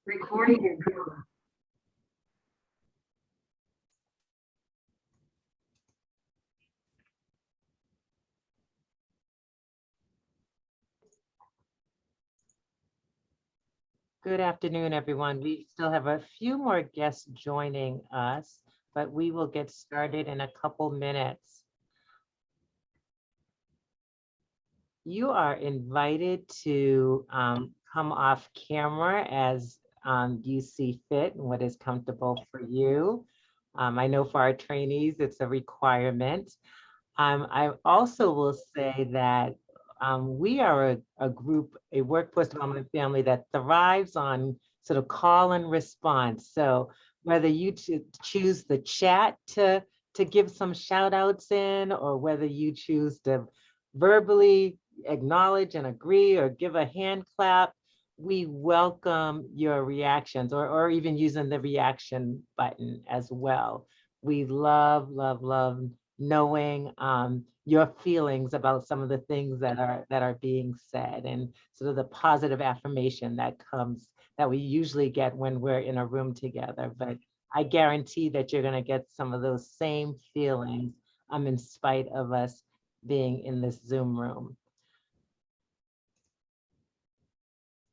Recording in progress. Good afternoon, everyone. We still have a few more guests joining us, but we will get started in a couple minutes. You are invited to come off camera as you see fit and what is comfortable for you. I know for our trainees, it's a requirement. I also will say that we are a group, a workforce development family that thrives on sort of call and response. So whether you choose the chat to give some shout outs in, or whether you choose to verbally acknowledge and agree or give a hand clap, we welcome your reactions, or even using the reaction button as well. We love, love, love knowing your feelings about some of the things that are being said, and sort of the positive affirmation that we usually get when we're in a room together. But I guarantee that you're going to get some of those same feelings in spite of us being in this Zoom room.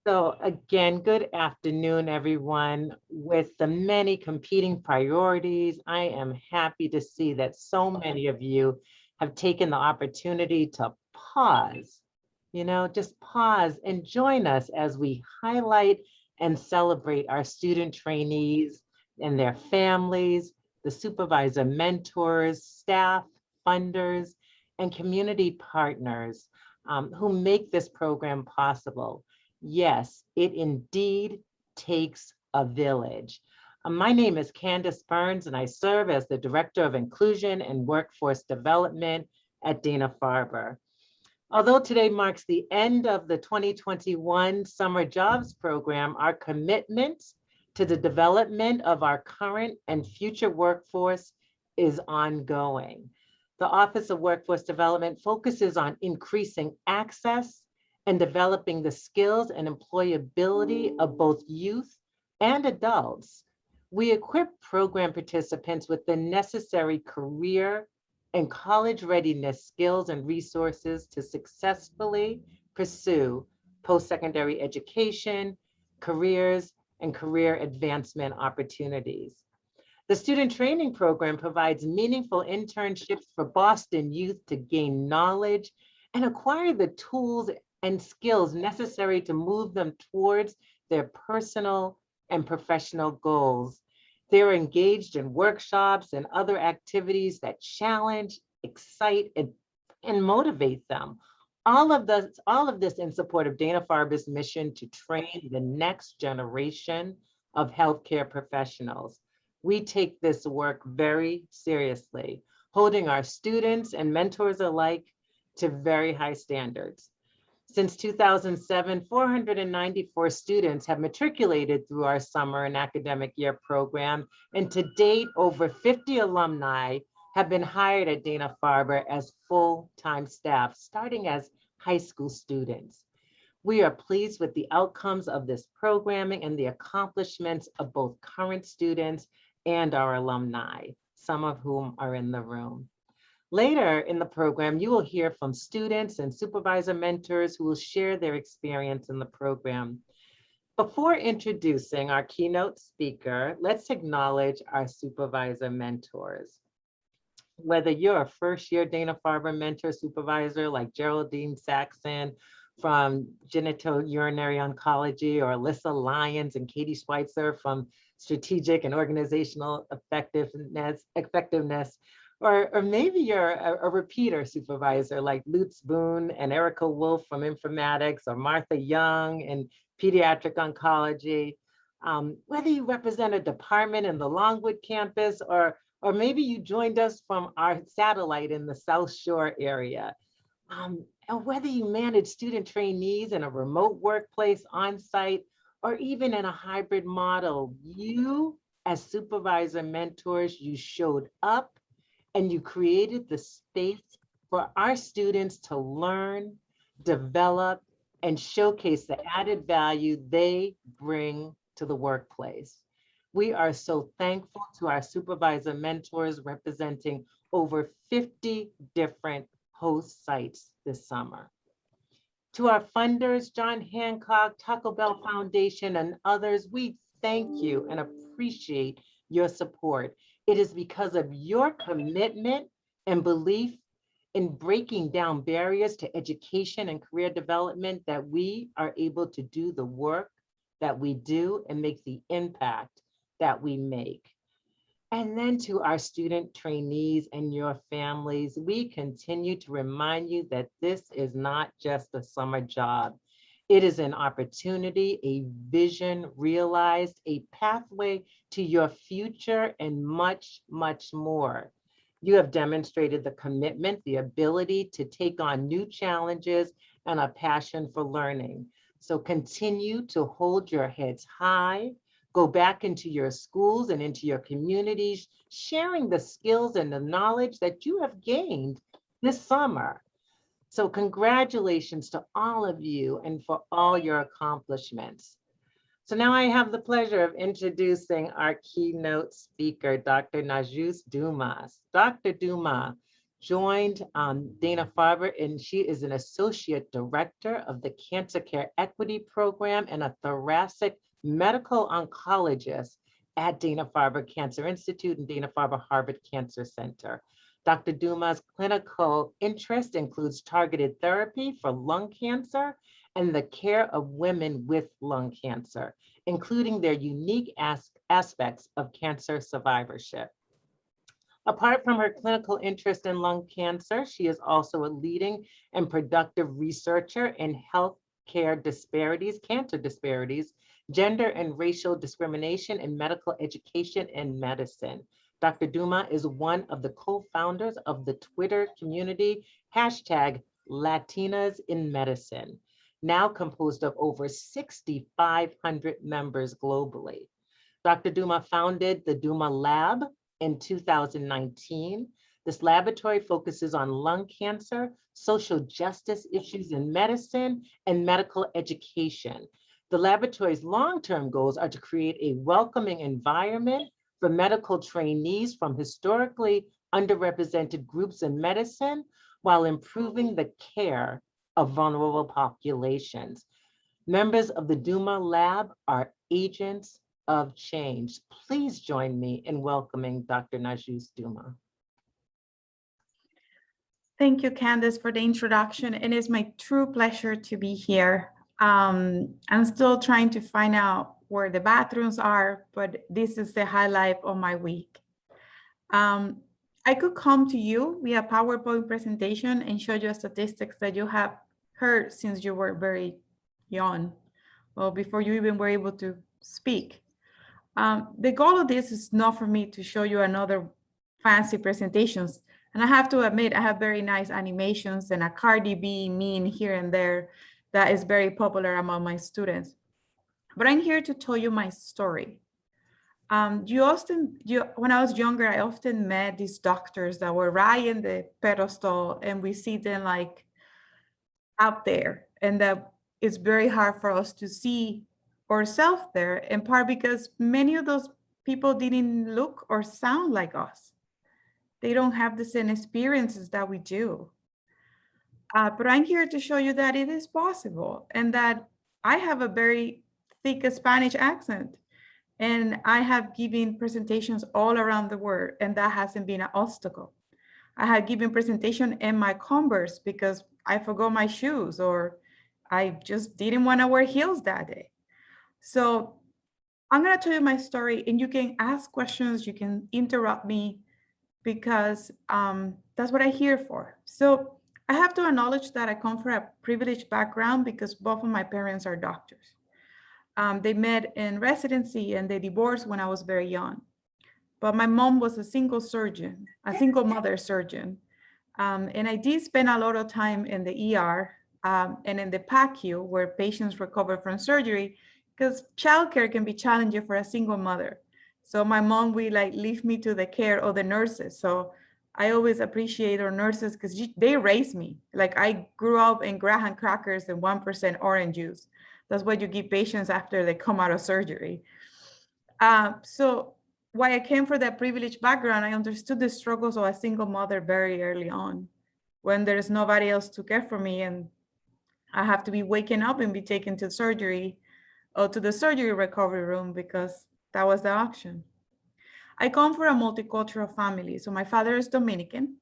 So again, good afternoon, everyone. With the many competing priorities, I am happy to see that so many of you have taken the opportunity to pause, just pause and join us as we highlight and celebrate our student trainees and their families, the supervisor mentors, staff, funders, and community partners who make this program possible. Yes, it indeed takes a village. My name is Candace Burns, and I serve as the Director of Inclusion and Workforce Development at Dana-Farber. Although today marks the end of the 2021 Summer Jobs Program, our commitment to the development of our current and future workforce is ongoing. The Office of Workforce Development focuses on increasing access and developing the skills and employability of both youth and adults. We equip program participants with the necessary career and college readiness skills and resources to successfully pursue post-secondary education, careers, and career advancement opportunities. The student training program provides meaningful internships for Boston youth to gain knowledge and acquire the tools and skills necessary to move them towards their personal and professional goals. They're engaged in workshops and other activities that challenge, excite, and motivate them. All of this in support of Dana-Farber's mission to train the next generation of healthcare professionals. We take this work very seriously, holding our students and mentors alike to very high standards. Since 2007, 494 students have matriculated through our summer and academic year program, and to date, over 50 alumni have been hired at Dana-Farber as full-time staff, starting as high school students. We are pleased with the outcomes of this programming and the accomplishments of both current students and our alumni, some of whom are in the room. Later in the program, you will hear from students and supervisor mentors who will share their experience in the program. Before introducing our keynote speaker, let's acknowledge our supervisor mentors. Whether you're a first-year Dana-Farber mentor supervisor like Geraldine Saxon from genitourinary oncology, or Alyssa Lyons and Katie Schweitzer from strategic and organizational effectiveness, or maybe you're a repeater supervisor like Lutz Boone and Erica Wolf from informatics, or Martha Young in pediatric oncology. Whether you represent a department in the Longwood campus, or maybe you joined us from our satellite in the South Shore area. And whether you manage student trainees in a remote workplace on-site, or even in a hybrid model, you as supervisor mentors, you showed up and you created the space for our students to learn, develop, and showcase the added value they bring to the workplace. We are so thankful to our supervisor mentors representing over 50 different host sites this summer. To our funders, John Hancock, Taco Bell Foundation, and others, we thank you and appreciate your support. It is because of your commitment and belief in breaking down barriers to education and career development that we are able to do the work that we do and make the impact that we make. And then to our student trainees and your families, we continue to remind you that this is not just a summer job. It is an opportunity, a vision realized, a pathway to your future, and much, much more. You have demonstrated the commitment, the ability to take on new challenges, and a passion for learning. So continue to hold your heads high, go back into your schools and into your communities, sharing the skills and the knowledge that you have gained this summer. So congratulations to all of you and for all your accomplishments. So now I have the pleasure of introducing our keynote speaker, Dr. Najus Dumas. Dr. Dumas joined Dana-Farber, and she is an associate director of the Cancer Care Equity Program and a thoracic medical oncologist at Dana-Farber Cancer Institute and Dana-Farber Harvard Cancer Center. Dr. Dumas' clinical interest includes targeted therapy for lung cancer and the care of women with lung cancer, including their unique aspects of cancer survivorship. Apart from her clinical interest in lung cancer, she is also a leading and productive researcher in healthcare disparities, cancer disparities, gender and racial discrimination in medical education and medicine. Dr. Dumas is one of the co-founders of the Twitter community, #Latinas in Medicine, now composed of over 6,500 members globally. Dr. Dumas founded the Dumas Lab in 2019. This laboratory focuses on lung cancer, social justice issues in medicine, and medical education. The laboratory's long-term goals are to create a welcoming environment for medical trainees from historically underrepresented groups in medicine while improving the care of vulnerable populations. Members of the Dumas Lab are agents of change. Please join me in welcoming Dr. Najus Dumas. Thank you, Candace, for the introduction. It is my true pleasure to be here. I'm still trying to find out where the bathrooms are, but this is the highlight of my week. I could come to you via PowerPoint presentation and show you statistics that you have heard since you were very young, well, before you even were able to speak. The goal of this is not for me to show you another fancy presentations. And I have to admit, I have very nice animations and a Cardi B meme here and there that is very popular among my students. But I'm here to tell you my story. When I was younger, I often met these doctors that were right in the pedestal, and we see them like out there, and that it's very hard for us to see ourselves there, in part because many of those people didn't look or sound like us. They don't have the same experiences that we do. But I'm here to show you that it is possible, and that I have a very thick Spanish accent, and I have given presentations all around the world, and that hasn't been an obstacle. I have given presentation in my Converse because I forgot my shoes, or I just didn't want to wear heels that day. So I'm going to tell you my story, and you can ask questions, you can interrupt me, because that's what I'm here for. So I have to acknowledge that I come from a privileged background because both of my parents are doctors. They met in residency and they divorced when I was very young. But my mom was a single surgeon, a single mother surgeon. And I did spend a lot of time in the ER and in the PACU, where patients recover from surgery, because childcare can be challenging for a single mother. So my mom will leave me to the care of the nurses. So I always appreciate our nurses because they raised me. I grew up in Graham crackers and 1% orange juice. That's what you give patients after they come out of surgery. So why I came from that privileged background, I understood the struggles of a single mother very early on, when there's nobody else to care for me, and I have to be waking up and be taken to surgery or to the surgery recovery room because that was the option. I come from a multicultural family. So my father is Dominican.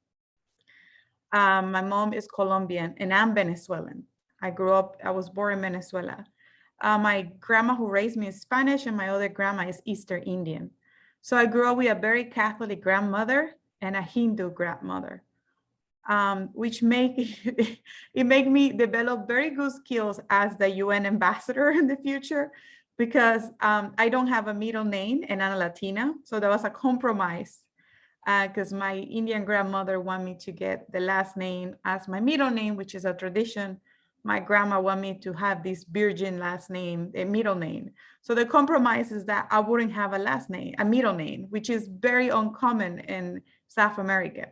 My mom is Colombian, and I'm Venezuelan. I was born in Venezuela. My grandma who raised me is Spanish, and my other grandma is Eastern Indian. So I grew up with a very Catholic grandmother and a Hindu grandmother, which it made me develop very good skills as the UN ambassador in the future, because I don't have a middle name and I'm a Latina. So that was a compromise, because my Indian grandmother wanted me to get the last name as my middle name, which is a tradition. My grandma wanted me to have this virgin last name, a middle name. So the compromise is that I wouldn't have a last name, a middle name, which is very uncommon in South America.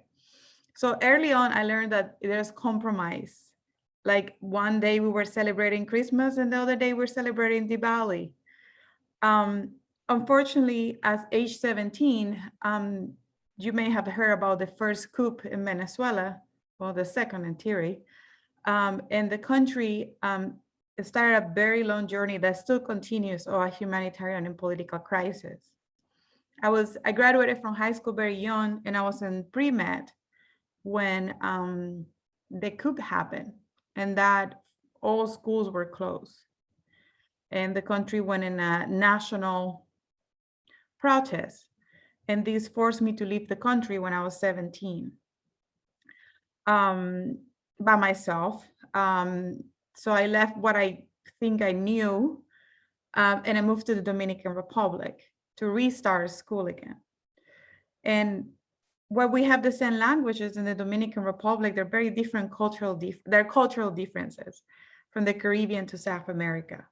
So early on, I learned that there's compromise. Like one day we were celebrating Christmas and the other day we're celebrating Diwali. Unfortunately, at age 17, you may have heard about the first coup in Venezuela, well, the second in theory. And the country started a very long journey that still continues of a humanitarian and political crisis. I graduated from high school very young, and I was in pre-med when the coup happened, and that all schools were closed. And the country went in a national protest. And this forced me to leave the country when I was 17 by myself. So I left what I think I knew, and I moved to the Dominican Republic to restart school again. And while we have the same languages in the Dominican Republic, they're very different cultural differences from the Caribbean to South America.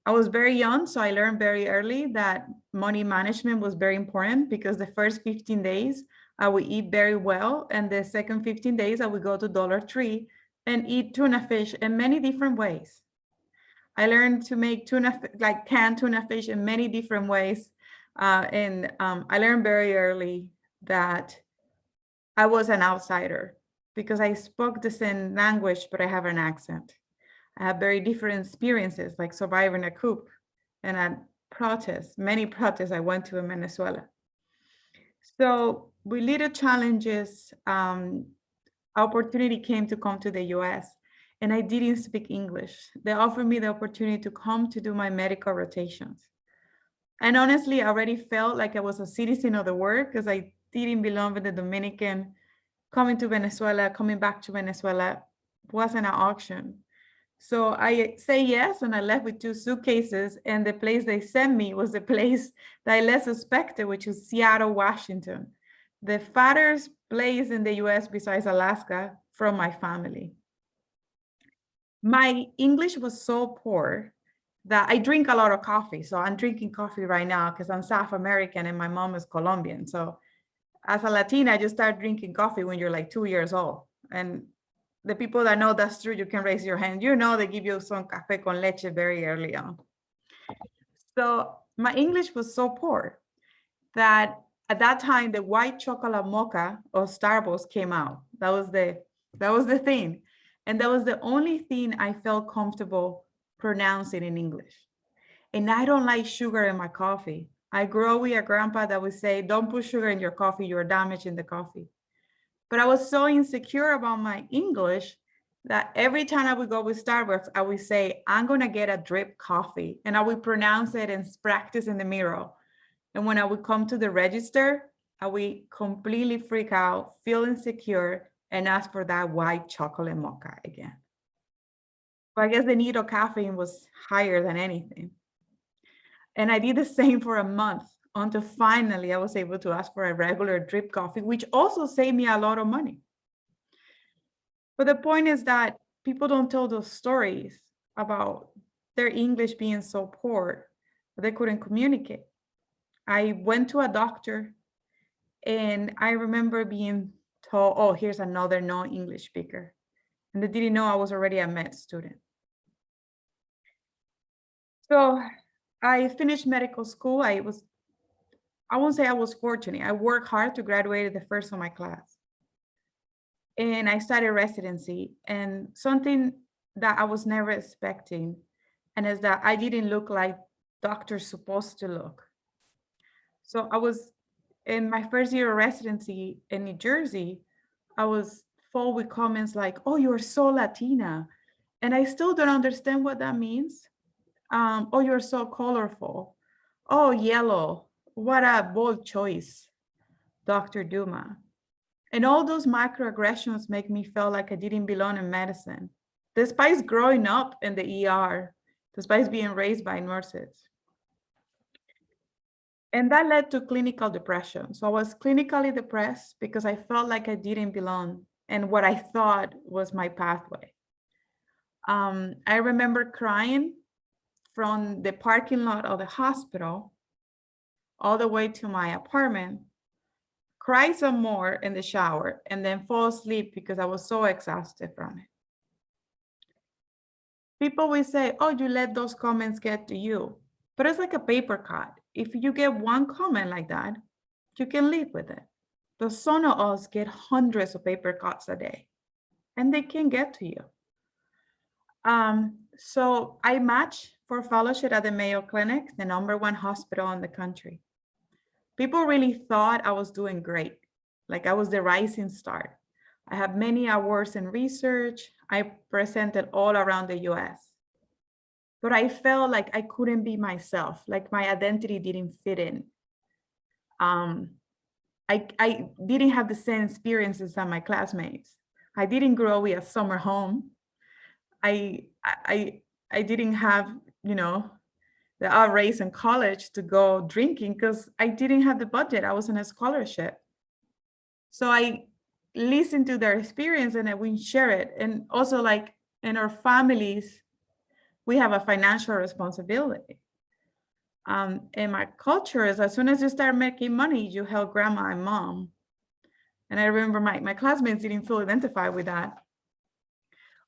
I was very young, so I learned very early that money management was very important, because the first 15 days I would eat very well, and the second 15 days I would go to Dollar Tree and eat tuna fish in many different ways. I learned to make canned tuna fish in many different ways. And I learned very early that I was an outsider because I spoke the same language, but I have an accent. I have very different experiences, like surviving a coup and a protest, many protests I went to in Venezuela. So with little challenges, opportunity came to come to the US, and I didn't speak English. They offered me the opportunity to come to do my medical rotations. And honestly, I already felt like I was a citizen of the world because I didn't belong with the Dominican. Coming to Venezuela, coming back to Venezuela wasn't an option. So I say yes, and I left with 2 suitcases, and the place they sent me was the place that I less suspected, which is Seattle, Washington, the farthest place in the US besides Alaska from my family. My English was so poor that I drink a lot of coffee. So I'm drinking coffee right now because I'm South American and my mom is Colombian. So as a Latina, I just started drinking coffee when you're like 2 years old. And the people that know that's true, you can raise your hand. You know, they give you some café con leche very early on. So my English was so poor that at that time, the white chocolate mocha of Starbucks came out. That was the thing. And that was the only thing I felt comfortable pronouncing in English. And I don't like sugar in my coffee. I grew up with a grandpa that would say, don't put sugar in your coffee, you're damaging the coffee. But I was so insecure about my English that every time I would go with Starbucks, I would say, I'm going to get a drip coffee. And I would pronounce it and practice in the mirror. And when I would come to the register, I would completely freak out, feel insecure, and ask for that white chocolate mocha again. But I guess the need of caffeine was higher than anything. And I did the same for a month until finally I was able to ask for a regular drip coffee, which also saved me a lot of money. But the point is that people don't tell those stories about their English being so poor that they couldn't communicate. I went to a doctor and I remember being told, oh, here's another non-English speaker. And they didn't know I was already a med student. So I finished medical school. I won't say I was fortunate. I worked hard to graduate the first of my class. And I started residency, and something that I was never expecting, and is that I didn't look like doctors supposed to look. So I was in my first year of residency in New Jersey, I was full with comments like, "Oh, you're so Latina." And I still don't understand what that means. "Oh, you're so colorful." "Oh, yellow. What a bold choice, Dr. Duma." And all those microaggressions make me feel like I didn't belong in medicine, despite growing up in the ER, despite being raised by nurses. And that led to clinical depression. So I was clinically depressed because I felt like I didn't belong in what I thought was my pathway. I remember crying from the parking lot of the hospital all the way to my apartment, cry some more in the shower, and then fall asleep because I was so exhausted from it. People will say, "Oh, you let those comments get to you." But it's like a paper cut. If you get one comment like that, you can live with it. But some of us get hundreds of paper cuts a day, and they can get to you. So I matched for fellowship at the Mayo Clinic, the #1 hospital in the country. People really thought I was doing great, like I was the rising star. I have many awards in research. I presented all around the US. But I felt like I couldn't be myself, like my identity didn't fit in. I didn't have the same experiences as my classmates. I didn't grow with a summer home. I didn't have, the raise in college to go drinking because I didn't have the budget. I was on a scholarship. So I listened to their experience and I would share it. And also, like, in our families, we have a financial responsibility. In my culture is as soon as you start making money, you help grandma and mom. And I remember my classmates didn't feel identified with that.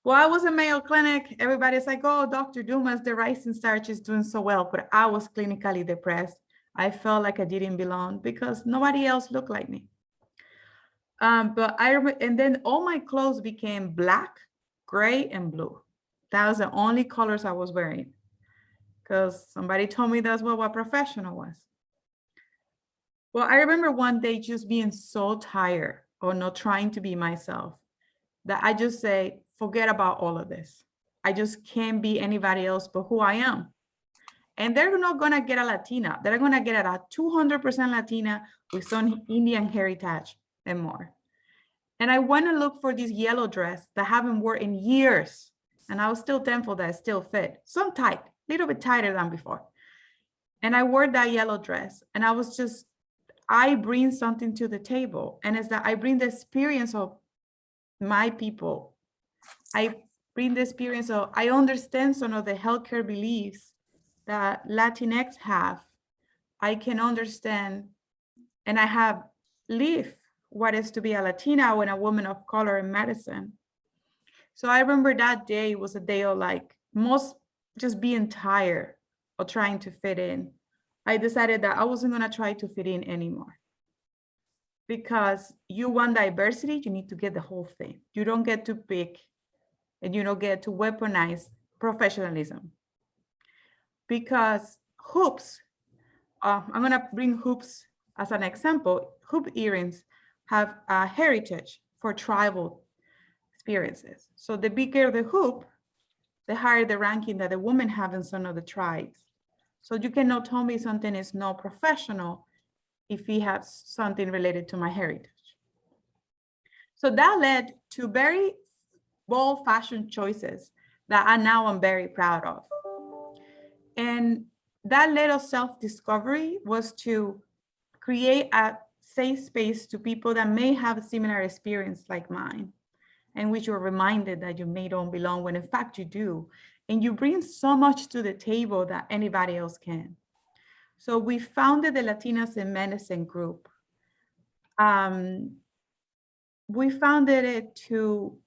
Well, I was in Mayo Clinic. Everybody's like, "Oh, Dr. Dumas, the rising star, is doing so well." But I was clinically depressed. I felt like I didn't belong because nobody else looked like me. And then all my clothes became black, gray, and blue. That was the only colors I was wearing because somebody told me that's what professional was. Well, I remember one day just being so tired or not trying to be myself that I just say, forget about all of this. I just can't be anybody else but who I am. And they're not gonna get a Latina. They're gonna get a 200% Latina with some Indian heritage and more. And I went to look for this yellow dress that I haven't worn in years. And I was still thankful that it still fit. Some tight, a little bit tighter than before. And I wore that yellow dress and I bring something to the table. And it's that I bring the experience of my people. I bring the experience of, I understand some of the healthcare beliefs that Latinx have. I can understand, and I have lived what is to be a Latina and a woman of color in medicine. So I remember that day was a day of like most just being tired of trying to fit in. I decided that I wasn't gonna try to fit in anymore. Because you want diversity, you need to get the whole thing. You don't get to pick and you don't get to weaponize professionalism. Because hoops, I'm gonna bring hoops as an example. Hoop earrings have a heritage for tribal experiences. So the bigger the hoop, the higher the ranking that the women have in some of the tribes. So you cannot tell me something is not professional if it has something related to my heritage. So that led to very bold fashion choices that I'm very proud of. And that little self-discovery was to create a safe space to people that may have a similar experience like mine, in which you're reminded that you may don't belong when in fact you do. And you bring so much to the table that anybody else can. So we founded the Latinas in Medicine group. We founded it to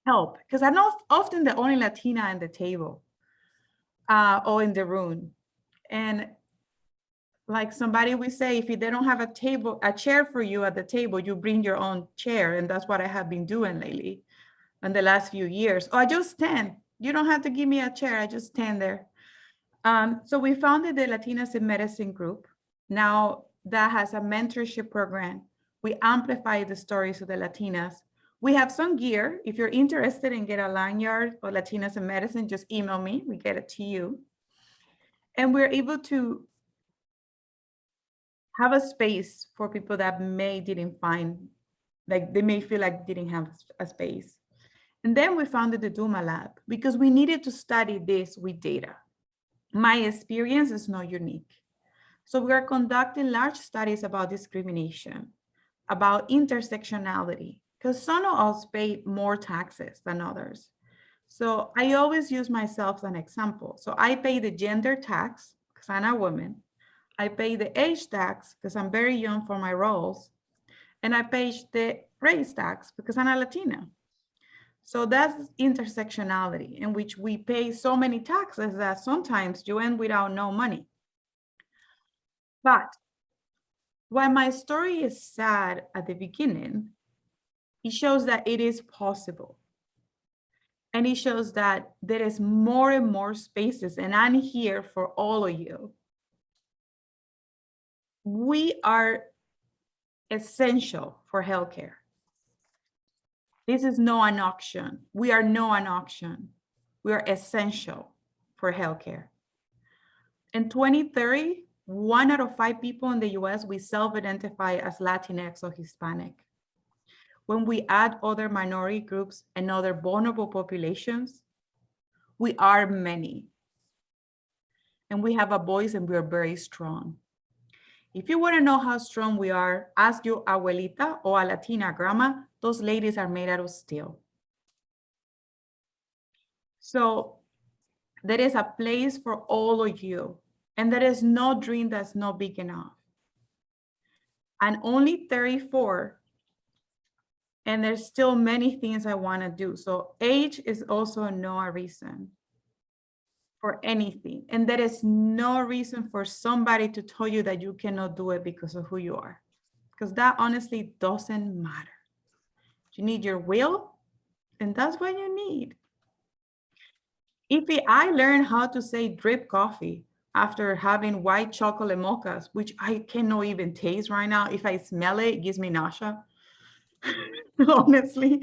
help, because I'm not often the only Latina at the table. or in the room. And like somebody would say, if they don't have a chair for you at the table, you bring your own chair. And that's what I have been doing lately in the last few years. Oh, I just stand. You don't have to give me a chair. I just stand there. So we founded the Latinas in Medicine group. Now that has a mentorship program. We amplify the stories of the Latinas. We have some gear. If you're interested in get a lanyard or Latinas in Medicine, just email me. We get it to you. And we're able to have a space for people that didn't find, like they may feel like didn't have a space. And then we founded the Duma Lab because we needed to study this with data. My experience is not unique. So we are conducting large studies about discrimination, about intersectionality, because some of us pay more taxes than others. So I always use myself as an example. So I pay the gender tax because I'm a woman. I pay the age tax because I'm very young for my roles. And I pay the race tax because I'm a Latina. So that's intersectionality in which we pay so many taxes that sometimes you end without no money. But while my story is sad at the beginning, it shows that it is possible. And it shows that there is more and more spaces, and I'm here for all of you. We are essential for healthcare. This is not an auction. We are not an auction. We are essential for healthcare. In 2030, 1 out of 5 people in the US will self-identify as Latinx or Hispanic. When we add other minority groups and other vulnerable populations, we are many. And we have a voice and we are very strong. If you want to know how strong we are, ask your abuelita or a Latina grandma. Those ladies are made out of steel. So there is a place for all of you. And there is no dream that's not big enough. I'm only 34. And there's still many things I want to do. So age is also no reason for anything. And there is no reason for somebody to tell you that you cannot do it because of who you are. Because that honestly doesn't matter. You need your will, and that's what you need. If I learned how to say drip coffee after having white chocolate mochas, which I cannot even taste right now. If I smell it, it gives me nausea. Honestly,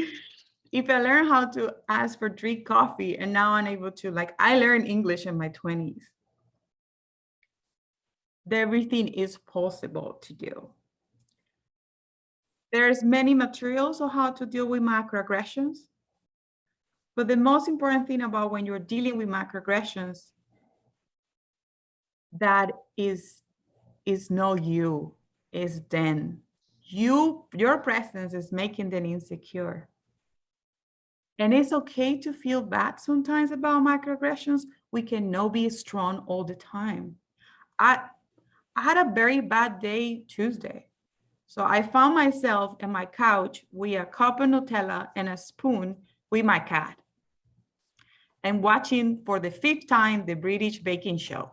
if I learn how to ask for drip coffee and now I'm able to, like, I learned English in my 20s. Everything is possible to do. There's many materials on how to deal with microaggressions. But the most important thing about when you're dealing with microaggressions, that is not you, is them. Your presence is making them insecure. And it's okay to feel bad sometimes about microaggressions. We cannot be strong all the time. I had a very bad day Tuesday. So I found myself in my couch with a cup of Nutella and a spoon with my cat and watching for the 5th time the British baking show.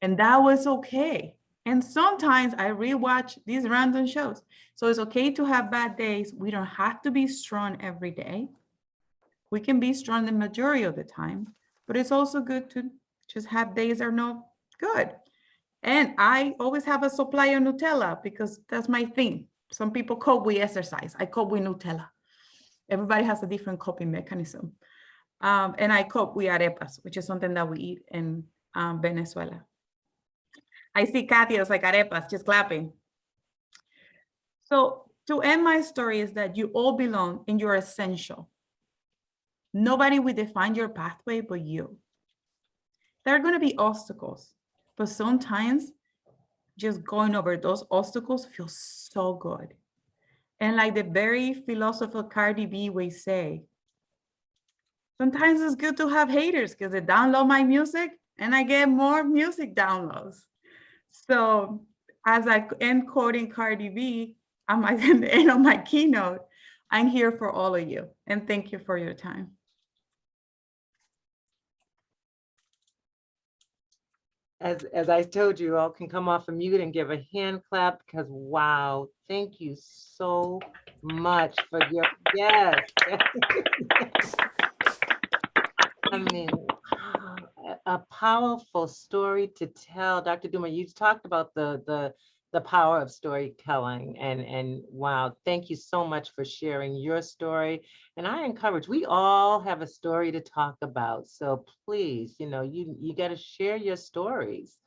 And that was okay. And sometimes I rewatch these random shows. So it's okay to have bad days. We don't have to be strong every day. We can be strong the majority of the time, but it's also good to just have days that are not good. And I always have a supply of Nutella because that's my thing. Some people cope with exercise. I cope with Nutella. Everybody has a different coping mechanism. And I cope with arepas, which is something that we eat in Venezuela. I see Kathy, it's like arepas, just clapping. So to end my story is that you all belong and you're essential. Nobody will define your pathway but you. There are going to be obstacles, but sometimes just going over those obstacles feels so good. And like the very philosopher Cardi B will say, sometimes it's good to have haters because they download my music and I get more music downloads. So as I end quoting Cardi B, I'm at the end of my keynote, I'm here for all of you. And thank you for your time. as I told you, all can come off of mute and give a hand clap because wow, thank you so much for your, yes. I mean, wow, a powerful story to tell. Dr. Duma, you talked about the power of storytelling and wow, thank you so much for sharing your story. And I encourage, we all have a story to talk about. So please, you got to share your stories.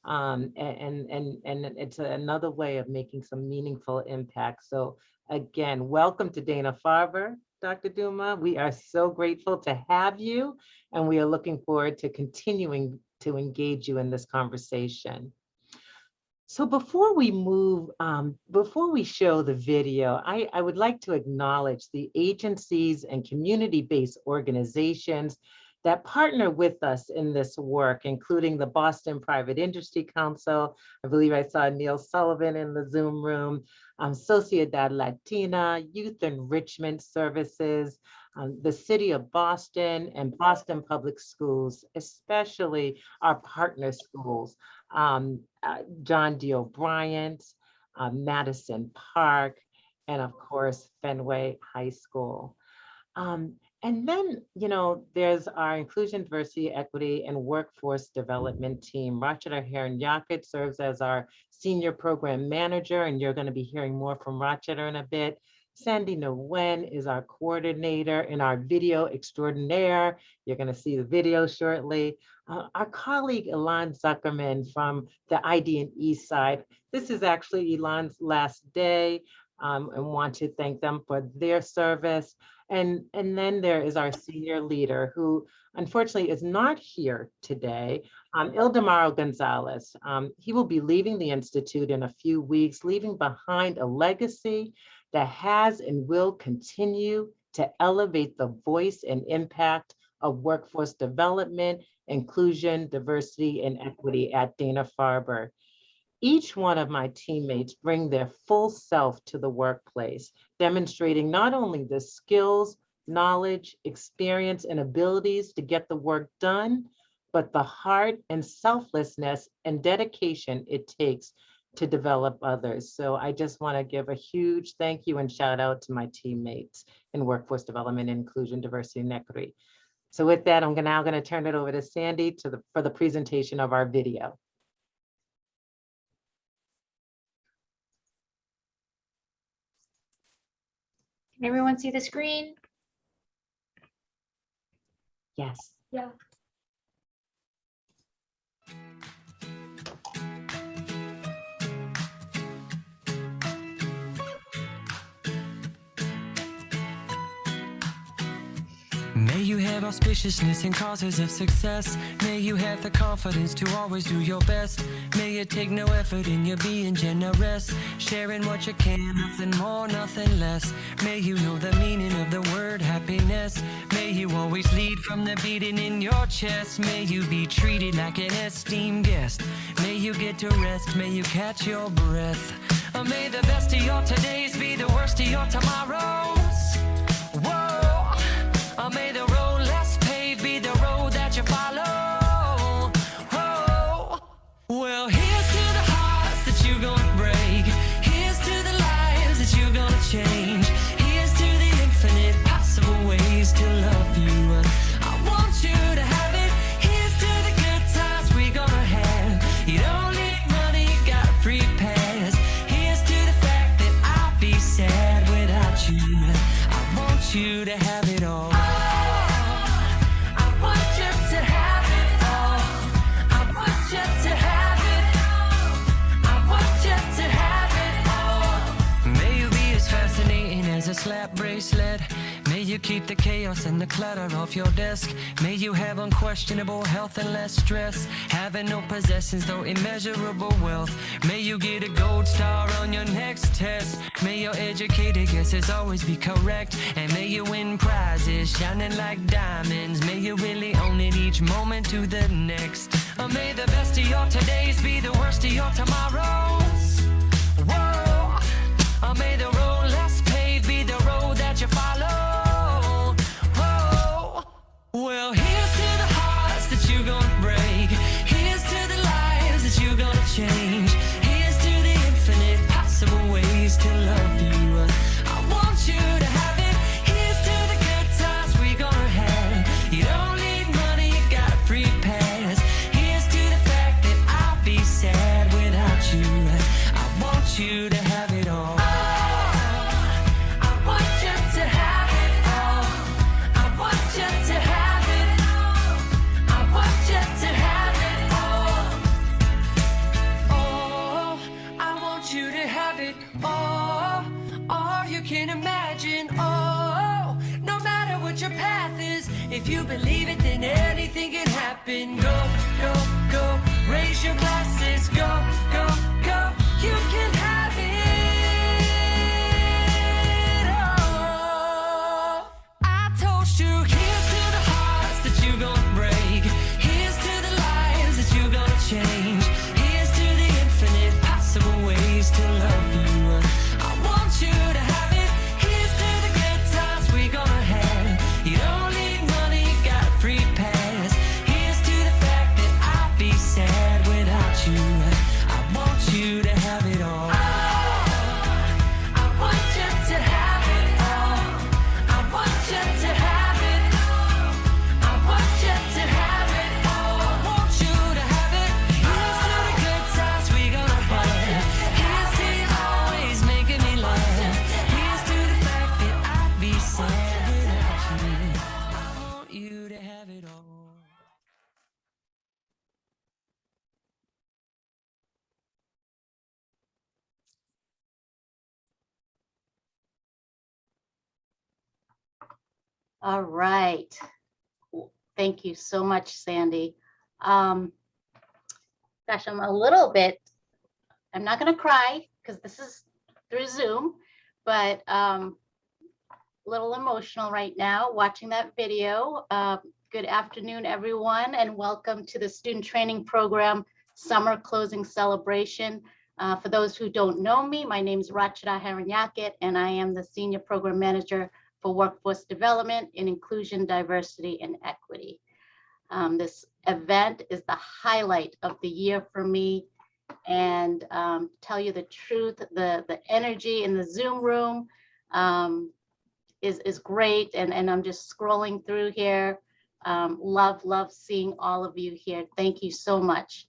And it's another way of making some meaningful impact. So again, welcome to Dana-Farber, Dr. Duma. We are so grateful to have you, and we are looking forward to continuing to engage you in this conversation. So before we move, before we show the video, I would like to acknowledge the agencies and community-based organizations that partner with us in this work, including the Boston Private Industry Council. I believe I saw Neil Sullivan in the Zoom room, Sociedad Latina, Youth Enrichment Services, the City of Boston, and Boston Public Schools, especially our partner schools, John D. O'Brien, Madison Park, and of course, Fenway High School. And then, there's our Inclusion, Diversity, Equity, and Workforce Development team. Rachida Heron-Yakut serves as our Senior Program Manager, and you're going to be hearing more from Rachida in a bit. Sandy Nguyen is our coordinator and our video extraordinaire. You're going to see the video shortly. Our colleague, Ilan Zuckerman from the ID&E side. This is actually Ilan's last day, and want to thank them for their service. And then there is our senior leader who unfortunately is not here today, Ildemaro Gonzalez. He will be leaving the Institute in a few weeks, leaving behind a legacy that has and will continue to elevate the voice and impact of workforce development, inclusion, diversity, and equity at Dana-Farber. Each one of my teammates bring their full self to the workplace, demonstrating not only the skills, knowledge, experience, and abilities to get the work done, but the heart and selflessness and dedication it takes to develop others. So I just want to give a huge thank you and shout out to my teammates in workforce development, inclusion, diversity, and equity. So with that, I'm now going to turn it over to Sandy for the presentation of our video. Can everyone see the screen? Yes. Yeah. May you have auspiciousness and causes of success. May you have the confidence to always do your best. May you take no effort in your being generous, sharing what you can, nothing more, nothing less. May you know the meaning of the word happiness. May you always lead from the beating in your chest. May you be treated like an esteemed guest. May you get to rest, may you catch your breath. May the best of your todays be the worst of your tomorrows. May the road less paved be the road that you follow. Oh, well, here's to the hearts that you're gonna break. Here's to the lives that you're gonna change. Here's to the infinite possible ways to love you. I want you to have it. Here's to the good times we're gonna have. You don't need money, you got a free pass. Here's to the fact that I'll be sad without you. I want you to have it all. A slap bracelet. May you keep the chaos and the clutter off your desk. May you have unquestionable health and less stress. Having no possessions though immeasurable wealth. May you get a gold star on your next test. May your educated guesses always be correct. And may you win prizes shining like diamonds. May you really own it each moment to the next. May the best of your todays be the worst of your tomorrows. Whoa. May the road less paved be the road that you follow. Oh, well, here's to the hearts that you're gonna break. Here's to the lives If you believe it, then anything can happen. Go, go, go, raise your glasses. Go, go, go, you can have it all. I told you, here's to the hearts that you gonna break. Here's to the lives that you gonna change. Here's to the infinite possible ways to love you. I want you to have it. Here's to the good times we gonna have. You don't need money, got a free pass. Here's to the fact that I'd be sad without you. I want you to have it all. I want you to have it all. I want you to have it all. I want you to have it all. I want you to have it. Here's to the good times we gonna have. Here's to you always making me laugh. Here's to the fact that I'd be sad without you. I want you to have it all. All right. Thank you so much, Sandy. Gosh, I'm a little bit, I'm not going to cry because this is through Zoom, but a little emotional right now watching that video. Good afternoon, everyone, and welcome to the Student Training Program Summer Closing Celebration. For those who don't know me, my name is Rachida Haranyakit, and I am the Senior Program Manager for Workforce Development in Inclusion, Diversity, and Equity. This event is the highlight of the year for me, and tell you the truth, the energy in the Zoom room is great, and I'm just scrolling through here. Love seeing all of you here. Thank you so much.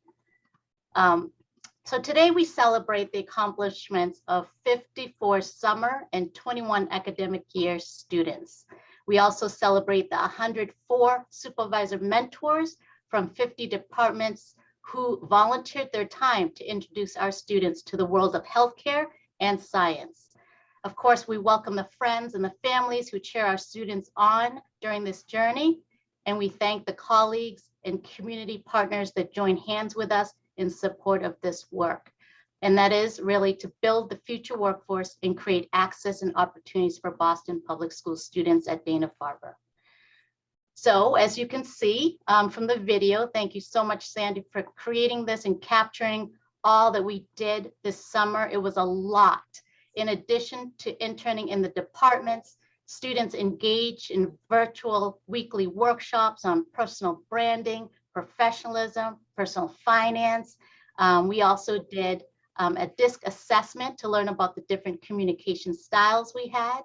So today we celebrate the accomplishments of 54 summer and 21 academic year students. We also celebrate the 104 supervisor mentors from 50 departments who volunteered their time to introduce our students to the world of healthcare and science. Of course, we welcome the friends and the families who cheer our students on during this journey. And we thank the colleagues and community partners that join hands with us in support of this work. And that is really to build the future workforce and create access and opportunities for Boston Public School students at Dana-Farber. So as you can see from the video, thank you so much, Sandy, for creating this and capturing all that we did this summer. It was a lot. In addition to interning in the departments, students engaged in virtual weekly workshops on personal branding, professionalism, personal finance. We also did a DISC assessment to learn about the different communication styles we had.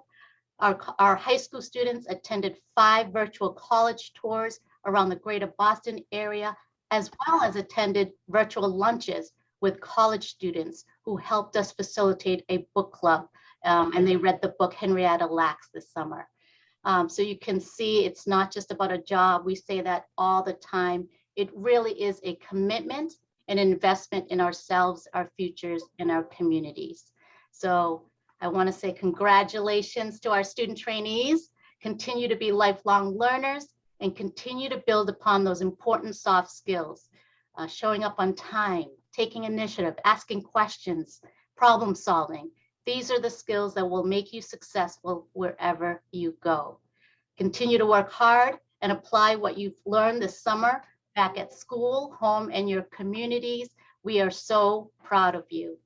Our high school students attended 5 virtual college tours around the greater Boston area, as well as attended virtual lunches with college students who helped us facilitate a book club. And they read the book Henrietta Lacks this summer. So you can see it's not just about a job. We say that all the time. It really is a commitment and investment in ourselves, our futures, and our communities. So I want to say congratulations to our student trainees. Continue to be lifelong learners and continue to build upon those important soft skills, showing up on time, taking initiative, asking questions, problem solving. These are the skills that will make you successful wherever you go. Continue to work hard and apply what you've learned this summer back at school, home, and your communities. We are so proud of you.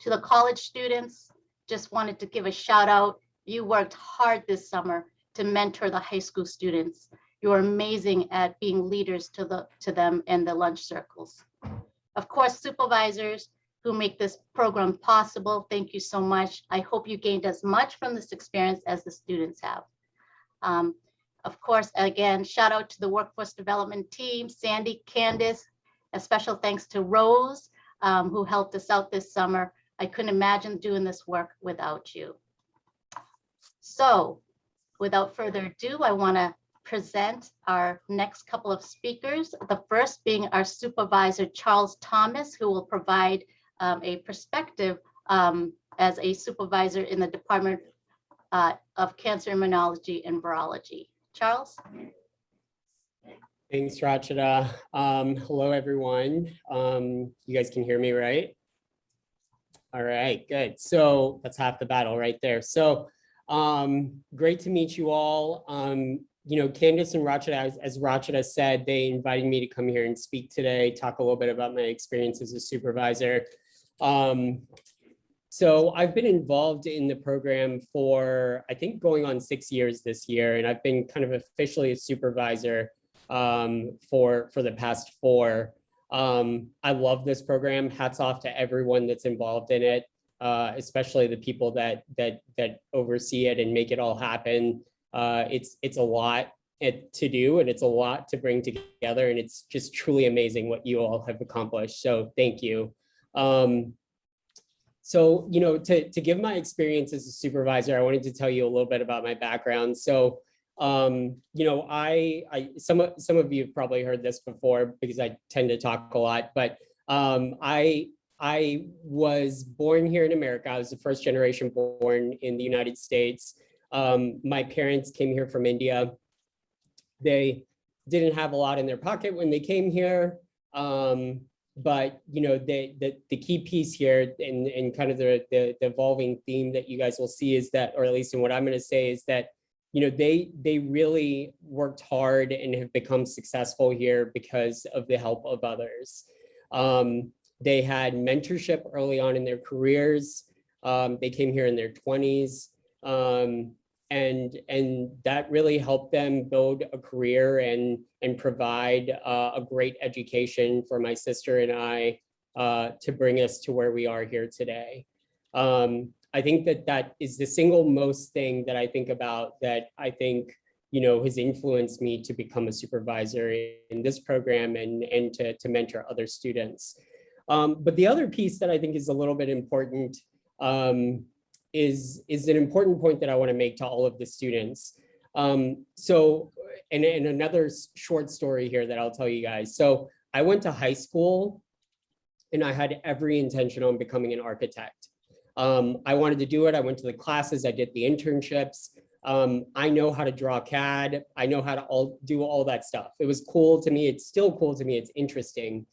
To the college students, just wanted to give a shout out. You worked hard this summer to mentor the high school students. You're amazing at being leaders to them in the lunch circles. Of course, supervisors who make this program possible, thank you so much. I hope you gained as much from this experience as the students have. Of course, again, shout out to the workforce development team, Sandy, Candace, a special thanks to Rose, who helped us out this summer. I couldn't imagine doing this work without you. So without further ado, I want to present our next couple of speakers. The first being our supervisor, Charles Thomas, who will provide a perspective as a supervisor in the Department of Cancer Immunology and Virology. Charles? Thanks, Rachita. Hello, everyone. You guys can hear me, right? All right, good. So that's half the battle right there. So great to meet you all. Candace and Rachita, as Rachita said, they invited me to come here and speak today, talk a little bit about my experience as a supervisor. So I've been involved in the program for, I think, going on 6 years this year, and I've been kind of officially a supervisor for the past 4. I love this program. Hats off to everyone that's involved in it, especially the people that oversee it and make it all happen. It's a lot to do, and it's a lot to bring together, and it's just truly amazing what you all have accomplished. So thank you. So, to give my experience as a supervisor, I wanted to tell you a little bit about my background. So, some of you have probably heard this before because I tend to talk a lot, but I was born here in America. I was the first generation born in the United States. My parents came here from India. They didn't have a lot in their pocket when they came here. But the key piece here and kind of the evolving theme that you guys will see is that, or at least in what I'm going to say, is that they really worked hard and have become successful here because of the help of others. They had mentorship early on in their careers. They came here in their 20s. And that really helped them build a career and provide a great education for my sister and I to bring us to where we are here today. I think that is the single most thing that I think about that I think has influenced me to become a supervisor in this program and to mentor other students. But the other piece that I think is a little bit important is an important point that I want to make to all of the students. So, and another short story here that I'll tell you guys. So I went to high school and I had every intention on becoming an architect. I wanted to do it. I went to the classes, I did the internships. I know how to draw CAD. I know how to do all that stuff. It was cool to me. It's still cool to me. It's interesting.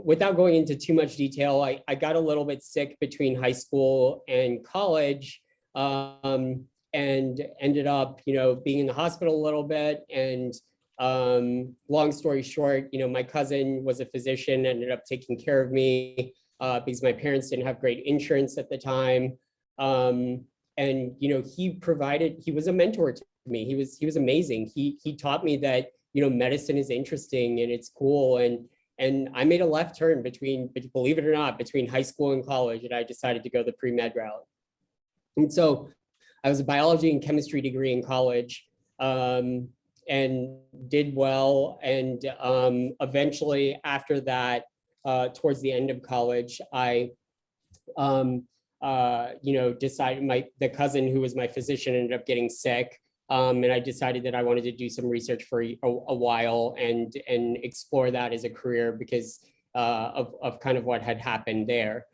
Without going into too much detail, I got a little bit sick between high school and college, and ended up, being in the hospital a little bit. And long story short, my cousin was a physician, ended up taking care of me because my parents didn't have great insurance at the time. And he was a mentor to me. He was amazing. He taught me that medicine is interesting and it's cool. And I made a left turn believe it or not, between high school and college, and I decided to go the pre-med route. And so I was a biology and chemistry degree in college, and did well. And eventually after that, towards the end of college, I decided the cousin who was my physician ended up getting sick. And I decided that I wanted to do some research for a while and explore that as a career because of kind of what had happened there.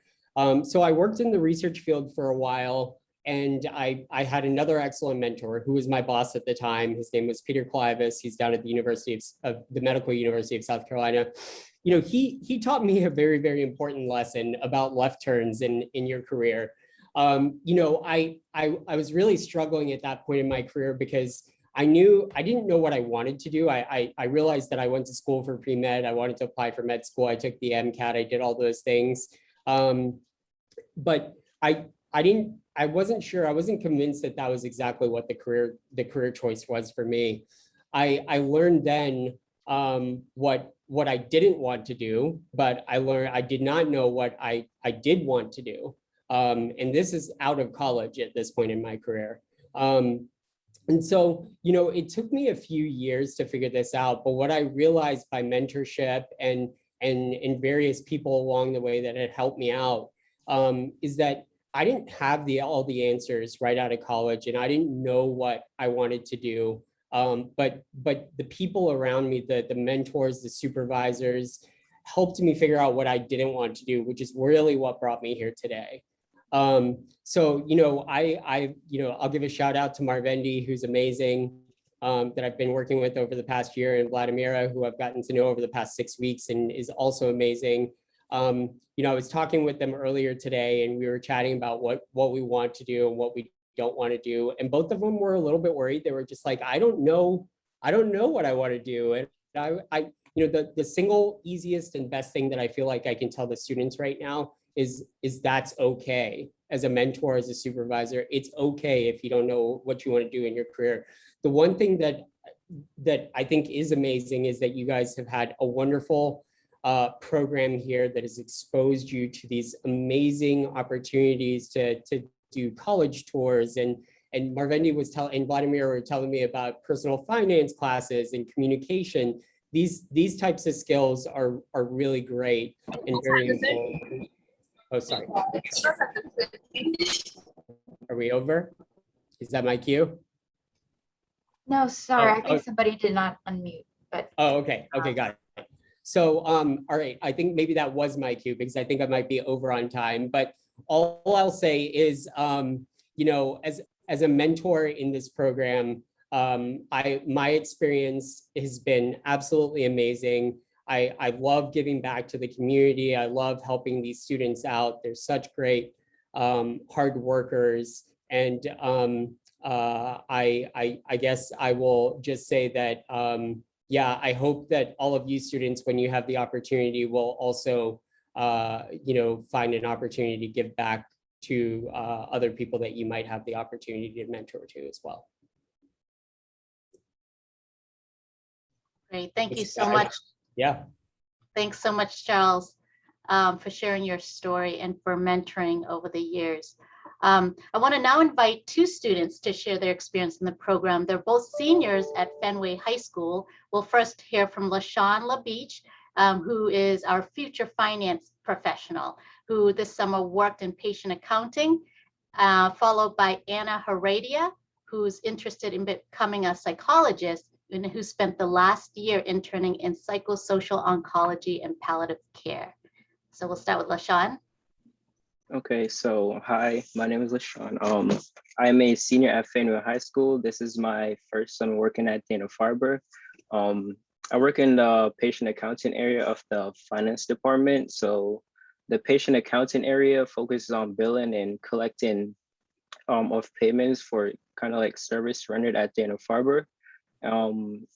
So I worked in the research field for a while, and I had another excellent mentor who was my boss at the time. His name was Peter Clivis. He's down at the the Medical University of South Carolina. He taught me a very, very important lesson about left turns in your career. I was really struggling at that point in my career because I didn't know what I wanted to do. I realized that I went to school for pre-med. I wanted to apply for med school. I took the MCAT. I did all those things. But I wasn't sure. I wasn't convinced that was exactly what the career choice was for me. I learned then what I didn't want to do, but I did not know what I did want to do. And this is out of college at this point in my career. And so, it took me a few years to figure this out, but what I realized by mentorship and various people along the way that had helped me out, is that I didn't have all the answers right out of college, and I didn't know what I wanted to do. But the people around me, the mentors, the supervisors, helped me figure out what I didn't want to do, which is really what brought me here today. So, I'll give a shout out to Marvendi, who's amazing, that I've been working with over the past year, and Vladimira, who I've gotten to know over the past 6 weeks and is also amazing. I was talking with them earlier today, and we were chatting about what we want to do and what we don't want to do. And both of them were a little bit worried. They were just like, I don't know what I want to do. And the single easiest and best thing that I feel like I can tell the students right now is that's okay. As a mentor, as a supervisor, it's okay if you don't know what you want to do in your career. The one thing that I think is amazing is that you guys have had a wonderful program here that has exposed you to these amazing opportunities to do college tours, and Marvendi was and Vladimir were telling me about personal finance classes and communication. These types of skills are really great and very important. Oh, sorry. Are we over? Is that my cue? No, sorry, I Oh, think somebody did not unmute, but Oh, okay. Okay, got it. So, all right. I think maybe that was my cue because I think I might be over on time. But all I'll say is, as a mentor in this program, my experience has been absolutely amazing. I love giving back to the community. I love helping these students out. They're such great hard workers. And I guess I will just say that, I hope that all of you students, when you have the opportunity, will also, find an opportunity to give back to other people that you might have the opportunity to mentor to as well. Great, thank you so much. Yeah. Thanks so much, Charles, for sharing your story and for mentoring over the years. I want to now invite two students to share their experience in the program. They're both seniors at Fenway High School. We'll first hear from LaShawn LaBeach, who is our future finance professional, who this summer worked in patient accounting, followed by Anna Heredia, who's interested in becoming a psychologist and who spent the last year interning in psychosocial oncology and palliative care. So we'll start with LaShawn. Okay, so hi, my name is LaShawn. I'm a senior at Fenway High School. This is my first summer working at Dana-Farber. I work in the patient accounting area of the finance department. So the patient accounting area focuses on billing and collecting of payments for kind of like service rendered at Dana-Farber.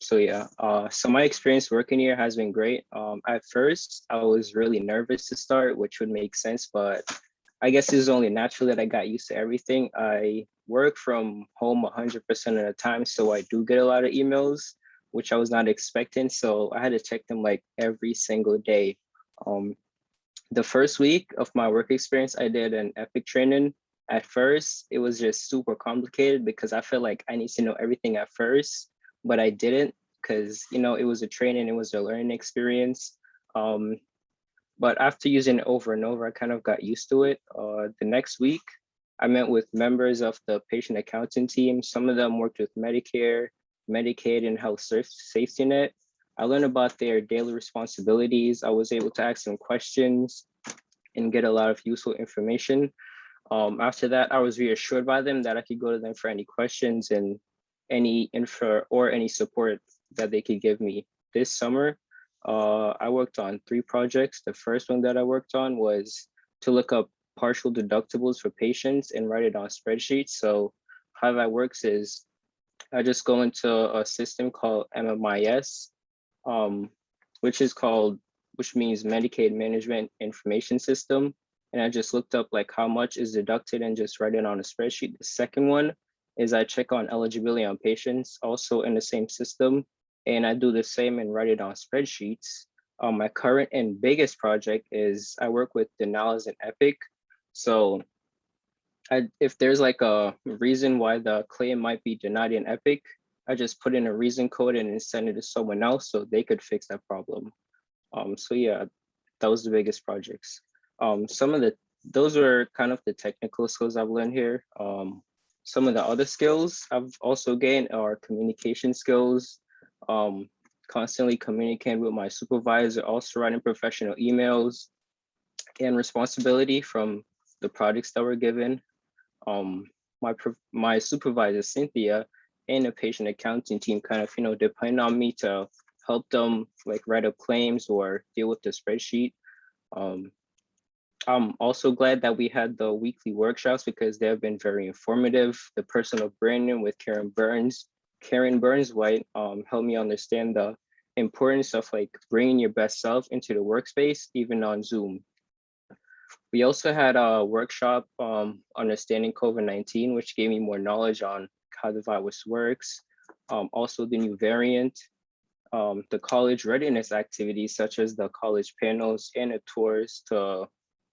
So my experience working here has been great. At first, I was really nervous to start, which would make sense, but I guess it's only natural that I got used to everything. I work from home 100% of the time, so I do get a lot of emails, which I was not expecting. So I had to check them like every single day. The first week of my work experience, I did an Epic training. At first, it was just super complicated because I felt like I need to know everything at first, but I didn't because, it was a training, it was a learning experience. But after using it over and over, I kind of got used to it. The next week, I met with members of the patient accounting team. Some of them worked with Medicare, Medicaid, and Health Safety Net. I learned about their daily responsibilities. I was able to ask them questions and get a lot of useful information. After that, I was reassured by them that I could go to them for any questions and any info or any support that they could give me. This summer, I worked on 3 projects. The first one that I worked on was to look up partial deductibles for patients and write it on spreadsheets. So how that works is I just go into a system called MMIS, which means Medicaid Management Information System. And I just looked up like how much is deducted and just write it on a spreadsheet. The second one is I check on eligibility on patients, also in the same system. And I do the same and write it on spreadsheets. My current and biggest project is I work with Denali's and Epic. So if there's like a reason why the claim might be denied in Epic, I just put in a reason code and then send it to someone else so they could fix that problem. So yeah, that was the biggest projects. Those were kind of the technical skills I've learned here. Some of the other skills I've also gained are communication skills, constantly communicating with my supervisor, also writing professional emails, and responsibility from the projects that were given. My supervisor, Cynthia, and the patient accounting team kind of, depend on me to help them like write up claims or deal with the spreadsheet. I'm also glad that we had the weekly workshops because they have been very informative. The personal branding with Karen Burns White helped me understand the importance of like bringing your best self into the workspace, even on Zoom. We also had a workshop understanding COVID-19, which gave me more knowledge on how the virus works. Also the new variant, the college readiness activities, such as the college panels and the tours to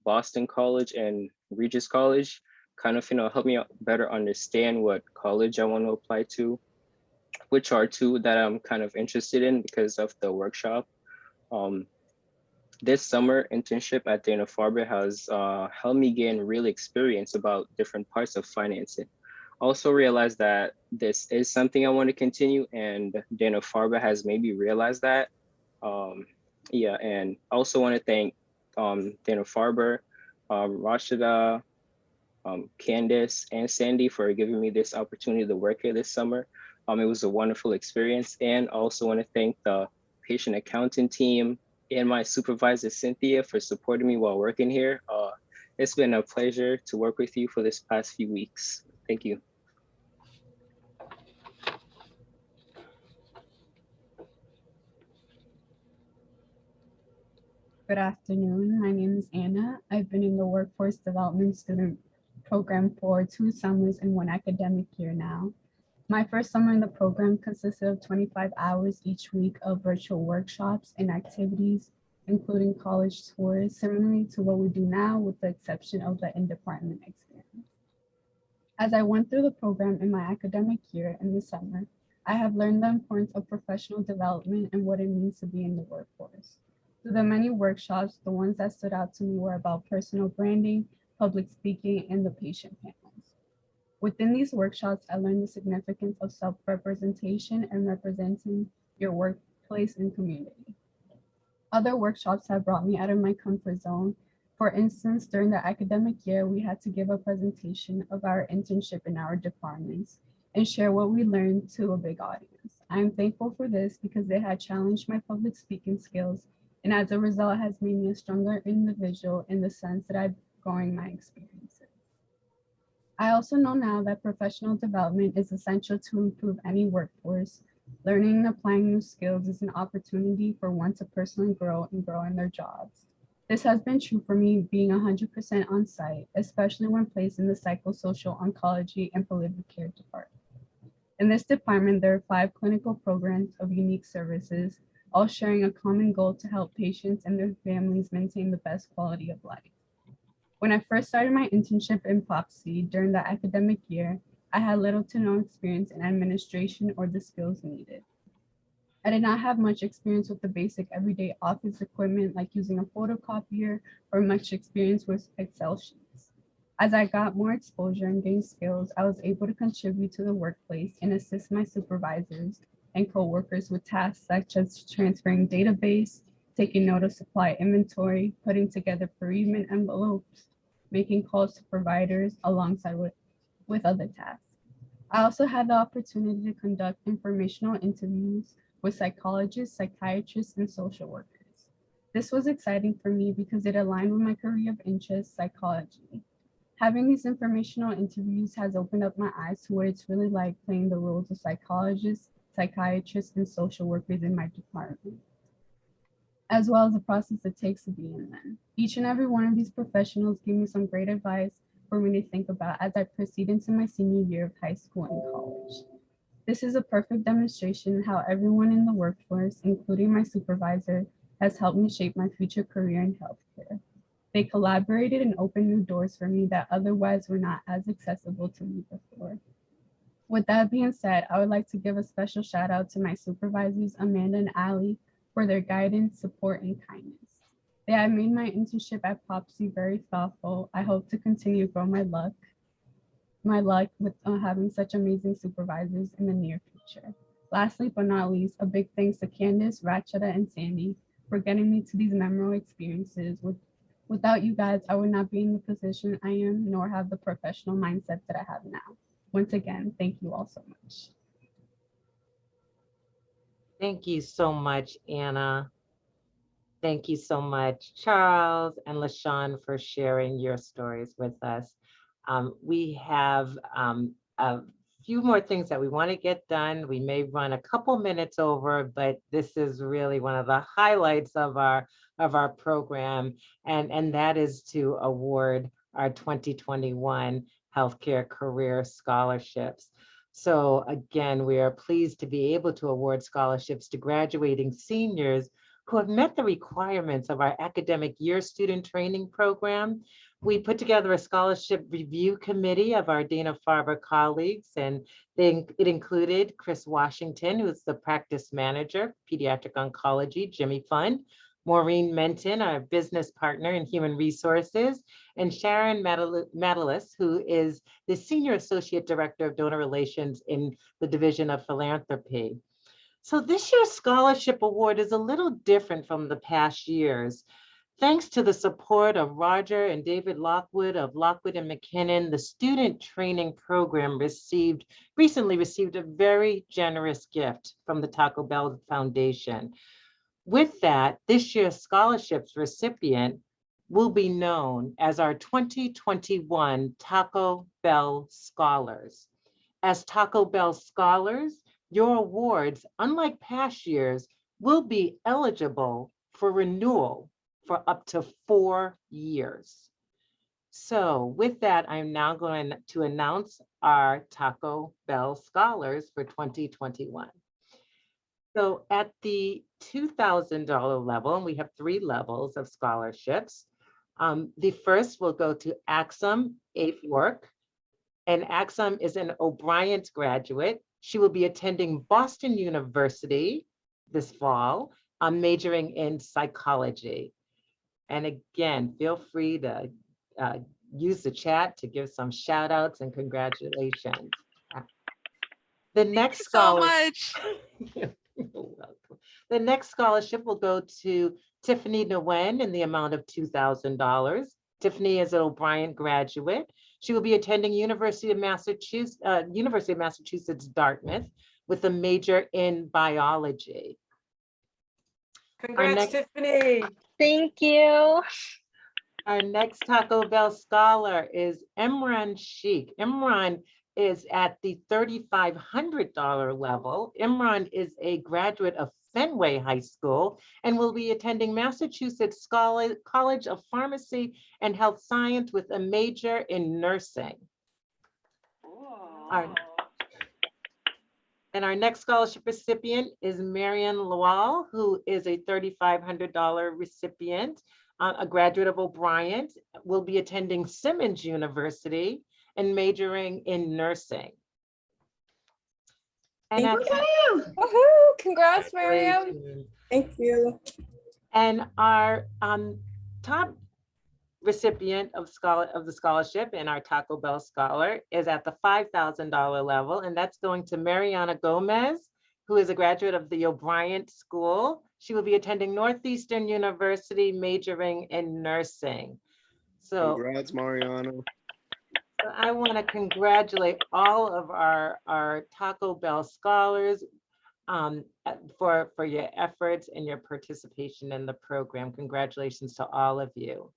Boston College and Regis College, kind of, help me better understand what college I want to apply to, which are two that I'm kind of interested in because of the workshop. This summer internship at Dana-Farber has helped me gain real experience about different parts of financing. Also realized that this is something I want to continue, and Dana-Farber has made me realize that. Yeah, and also want to thank Dana-Farber, Rashida, Candice, and Sandy for giving me this opportunity to work here this summer. It was a wonderful experience, and also want to thank the patient accounting team and my supervisor, Cynthia, for supporting me while working here. It's been a pleasure to work with you for this past few weeks. Thank you. Good afternoon. My name is Anna. I've been in the Workforce Development Student Program for 2 summers and 1 academic year now. My first summer in the program consisted of 25 hours each week of virtual workshops and activities, including college tours, similarly to what we do now with the exception of the in-department experience. As I went through the program in my academic year in the summer, I have learned the importance of professional development and what it means to be in the workforce. Through the many workshops, the ones that stood out to me were about personal branding, public speaking, and the patient panels. Within these workshops, I learned the significance of self-representation and representing your workplace and community. Other workshops have brought me out of my comfort zone. For instance, during the academic year, we had to give a presentation of our internship in our departments and share what we learned to a big audience. I am thankful for this because it had challenged my public speaking skills, and as a result has made me a stronger individual in the sense that I'm growing my experiences. I also know now that professional development is essential to improve any workforce. Learning and applying new skills is an opportunity for one to personally grow and grow in their jobs. This has been true for me being 100% on site, especially when placed in the psychosocial oncology and palliative care department. In this department, there are 5 clinical programs of unique services, all sharing a common goal to help patients and their families maintain the best quality of life. When I first started my internship in POPC during the academic year, I had little to no experience in administration or the skills needed. I did not have much experience with the basic everyday office equipment like using a photocopier or much experience with Excel sheets. As I got more exposure and gained skills, I was able to contribute to the workplace and assist my supervisors and coworkers with tasks such as transferring database, taking note of supply inventory, putting together bereavement envelopes, making calls to providers alongside with other tasks. I also had the opportunity to conduct informational interviews with psychologists, psychiatrists, and social workers. This was exciting for me because it aligned with my career of interest, psychology. Having these informational interviews has opened up my eyes to what it's really like playing the roles of psychologists, psychiatrists, and social workers in my department, as well as the process it takes to be in them. Each and every one of these professionals gave me some great advice for me to think about as I proceed into my senior year of high school and college. This is a perfect demonstration of how everyone in the workforce, including my supervisor, has helped me shape my future career in healthcare. They collaborated and opened new doors for me that otherwise were not as accessible to me before. With that being said, I would like to give a special shout out to my supervisors, Amanda and Ali, for their guidance, support, and kindness. They have made my internship at POPC very thoughtful. I hope to continue to grow my luck with having such amazing supervisors in the near future. Lastly, but not least, a big thanks to Candice, Rachida, and Sandy for getting me to these memorable experiences with Without you guys, I would not be in the position I am, nor have the professional mindset that I have now. Once again, thank you all so much. Thank you so much, Anna. Thank you so much, Charles and LaShawn, for sharing your stories with us. We have a few more things that we want to get done. We may run a couple minutes over, but this is really one of the highlights of our program, and that is to award our 2021 Healthcare Career Scholarships. So again, we are pleased to be able to award scholarships to graduating seniors who have met the requirements of our academic year student training program. We put together a scholarship review committee of our Dana-Farber colleagues, and it included Chris Washington, who's the practice manager, pediatric oncology, Jimmy Fund, Maureen Menton, our business partner in human resources, and Sharon Matalis, who is the senior associate director of donor relations in the Division of Philanthropy. So this year's scholarship award is a little different from the past years. Thanks to the support of Roger and David Lockwood of Lockwood and McKinnon, the student training program recently received a very generous gift from the Taco Bell Foundation. With that, this year's scholarships recipient will be known as our 2021 Taco Bell Scholars. As Taco Bell Scholars, your awards, unlike past years, will be eligible for renewal for up to 4 years. So with that, I'm now going to announce our Taco Bell Scholars for 2021. So at the $2,000 level, and we have 3 levels of scholarships. The first will go to Axum Athwork, and Axum is an O'Brien graduate. She will be attending Boston University this fall, majoring in psychology. And again, feel free to use the chat to give some shout outs and congratulations. The next scholarship, You're welcome. The next scholarship will go to Tiffany Nguyen in the amount of $2,000. Tiffany is an O'Brien graduate. She will be attending University of Massachusetts, Dartmouth, with a major in biology. Congrats, Tiffany. Thank you. Our next Taco Bell scholar is Imran Sheikh. Imran is at the $3,500 level. Imran is a graduate of Fenway High School and will be attending Massachusetts College of Pharmacy and Health Science with a major in nursing. And our next scholarship recipient is Marian Lawal, who is a $3,500 recipient, a graduate of O'Brien, will be attending Simmons University and majoring in nursing. And Woohoo! Congrats, Miriam. Thank you. And our top recipient of the scholarship and our Taco Bell scholar is at the $5,000 level, and that's going to Mariana Gomez, who is a graduate of the O'Brien School. She will be attending Northeastern University, majoring in nursing. So congrats, Mariana. I want to congratulate all of our Taco Bell scholars for your efforts and your participation in the program. Congratulations to all of you.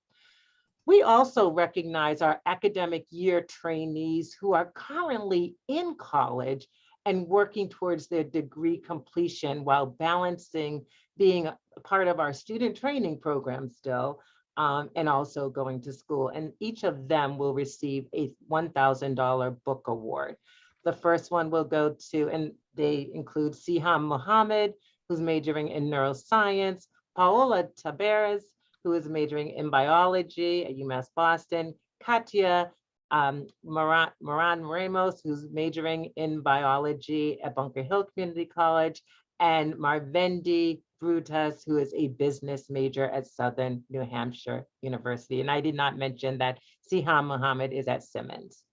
We also recognize our academic year trainees who are currently in college and working towards their degree completion while balancing being a part of our student training program still, and also going to school. And each of them will receive a $1,000 book award. The first one will go to, and they include Siham Mohammed, who's majoring in neuroscience, Paola Taberes, who is majoring in biology at UMass Boston, Katia Moran Ramos, who's majoring in biology at Bunker Hill Community College, and Marvendi Brutus, who is a business major at Southern New Hampshire University. And I did not mention that Siham Mohammed is at Simmons.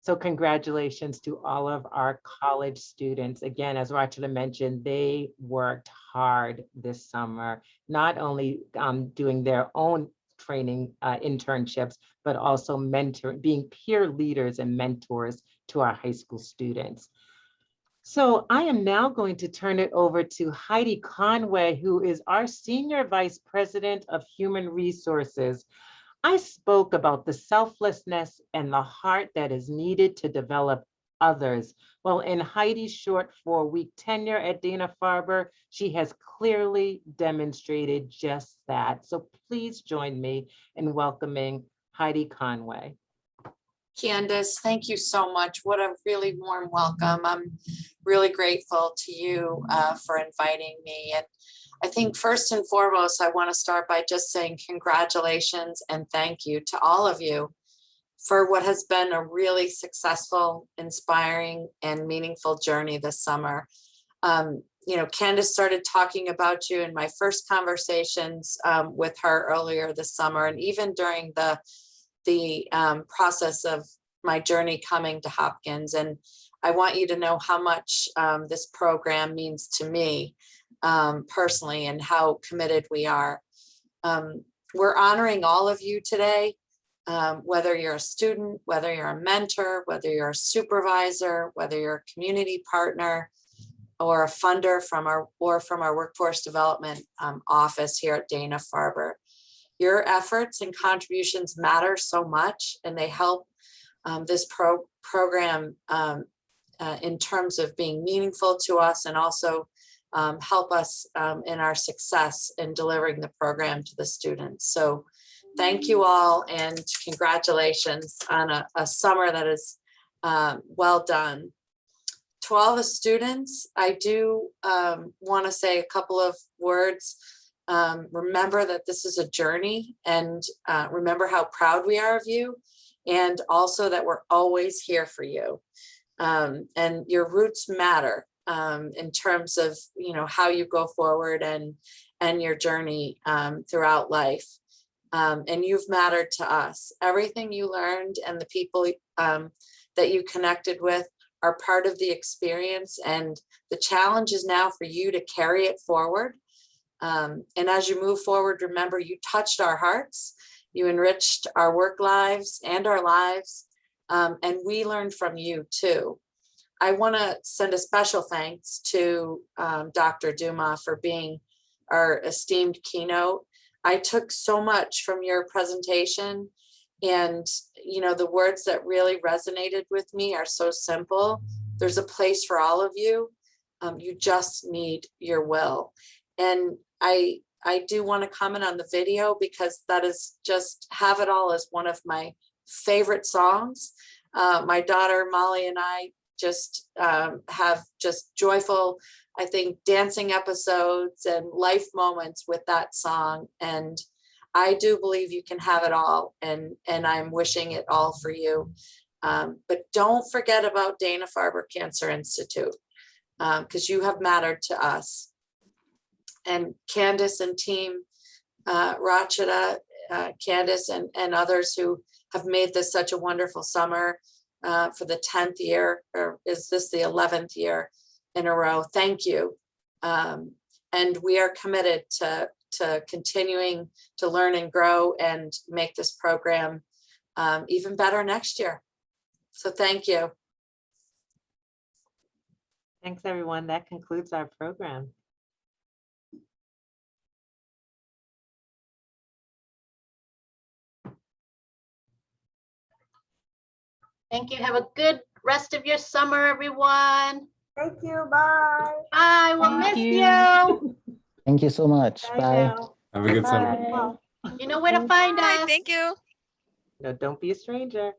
So congratulations to all of our college students. Again, as Rachel mentioned, they worked hard this summer, not only doing their own training internships, but also being peer leaders and mentors to our high school students. So I am now going to turn it over to Heidi Conway, who is our Senior Vice President of Human Resources. I spoke about the selflessness and the heart that is needed to develop others. Well, in Heidi's short 4-week tenure at Dana-Farber, she has clearly demonstrated just that. So please join me in welcoming Heidi Conway. Candace, thank you so much. What a really warm welcome. I'm really grateful to you for inviting me. And I think first and foremost, I want to start by just saying congratulations and thank you to all of you for what has been a really successful, inspiring, and meaningful journey this summer. You know, Candace started talking about you in my first conversations with her earlier this summer, and even during the process of my journey coming to Hopkins. And I want you to know how much this program means to me personally and how committed we are. We're honoring all of you today, whether you're a student, whether you're a mentor, whether you're a supervisor, whether you're a community partner or a funder from our workforce development office here at Dana-Farber. Your efforts and contributions matter so much, and they help this program in terms of being meaningful to us, and also help us in our success in delivering the program to the students. So thank you all, and congratulations on a summer that is well done. To all the students, I do want to say a couple of words. Remember that this is a journey, and remember how proud we are of you, and also that we're always here for you. And your roots matter in terms of, you know, how you go forward and your journey throughout life. And you've mattered to us. Everything you learned and the people that you connected with are part of the experience, and the challenge is now for you to carry it forward. And as you move forward, remember you touched our hearts, you enriched our work lives and our lives, and we learned from you too. I want to send a special thanks to Dr. Dumas for being our esteemed keynote. I took so much from your presentation, and you know, the words that really resonated with me are so simple. There's a place for all of you. You just need your will. And I do want to comment on the video, because that is just Have It All is one of my favorite songs. My daughter Molly and I just have just joyful, I think, dancing episodes and life moments with that song. And I do believe you can have it all, and I'm wishing it all for you. But don't forget about Dana-Farber Cancer Institute, because you have mattered to us. And Candace and team, Rachita, Candace and others who have made this such a wonderful summer for the 10th year, or is this the 11th year in a row? Thank you. And we are committed to continuing to learn and grow and make this program even better next year. So thank you. Thanks, everyone. That concludes our program. Thank you. Have a good rest of your summer, everyone. Thank you. Bye. Bye. We'll miss you. Thank you so much. Bye. Now. Have a good summer. Bye. You know where to find us. Thank you. No, don't be a stranger.